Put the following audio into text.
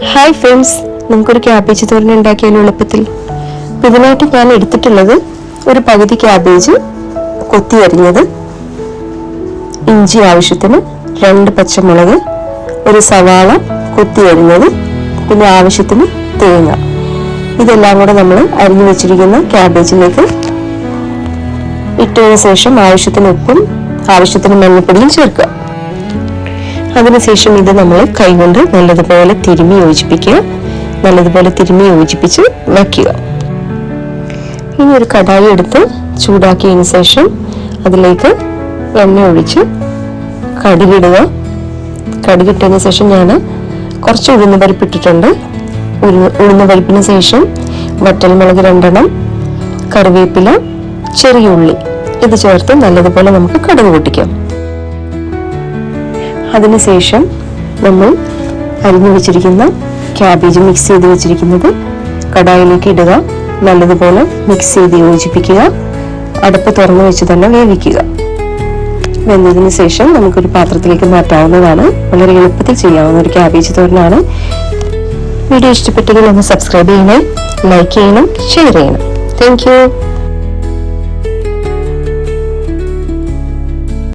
Hi friends, നമുക്കൊരു cabbage തോരൻ ഉണ്ടാക്കിയാലും എളുപ്പത്തിൽ. ഇതിനായിട്ട് ഞാൻ എടുത്തിട്ടുള്ളത് ഒരു പകുതി ക്യാബേജ് കൊത്തി അരിഞ്ഞത്, ഇഞ്ചി ആവശ്യത്തിന്, 2 പച്ചമുളക്, ഒരു സവാള കൊത്തി അരിഞ്ഞത്, പിന്നെ ആവശ്യത്തിന് തേങ്ങ. ഇതെല്ലാം കൂടെ നമ്മൾ അരിഞ്ഞു വെച്ചിരിക്കുന്ന ക്യാബേജിലേക്ക് ഇട്ടതിന് ശേഷം ആവശ്യത്തിന് ഉപ്പും ആവശ്യത്തിന് മഞ്ഞൾപ്പൊടിയും ചേർക്കുക. അതിനുശേഷം ഇത് നമ്മൾ കൈകൊണ്ട് നല്ലതുപോലെ തിരുമ്മി യോജിപ്പിച്ച് വയ്ക്കുക. ഇനി ഒരു കടായി എടുത്ത് ചൂടാക്കിയതിന് ശേഷം അതിലേക്ക് എണ്ണ ഒഴിച്ച് കടുകിടുക. കടുകിട്ടതിന് ശേഷം ഞാൻ കുറച്ച് ഉഴുന്ന് പരിപ്പ് ഇട്ടിട്ടുണ്ട്. ഉഴുന്ന് പരിപ്പിന് ശേഷം വറ്റൽമുളക് 2 എണ്ണം, കറിവേപ്പില, ചെറിയ ഉള്ളി ഇത് ചേർത്ത് നല്ലതുപോലെ നമുക്ക് കടുക് പൊട്ടിക്കാം. അതിനുശേഷം നമ്മൾ അരിഞ്ഞു വെച്ചിരിക്കുന്ന ക്യാബേജ് മിക്സ് ചെയ്ത് വെച്ചിരിക്കുന്നത് കടായിലേക്ക് ഇടുക. നല്ലതുപോലെ മിക്സ് ചെയ്ത് യോജിപ്പിക്കുക. അടുപ്പ് തുറന്നു വെച്ച് തന്നെ വേവിക്കുക. വെന്തതിന് ശേഷം നമുക്കൊരു പാത്രത്തിലേക്ക് മാറ്റാവുന്നതാണ്. വളരെ എളുപ്പത്തിൽ ചെയ്യാവുന്ന ഒരു ക്യാബേജ് തോരനാണ്. വീഡിയോ ഇഷ്ടപ്പെട്ടെങ്കിൽ ഒന്ന് സബ്സ്ക്രൈബ് ചെയ്യണം, ലൈക്ക് ചെയ്യണം, ഷെയർ ചെയ്യണം. Thank you.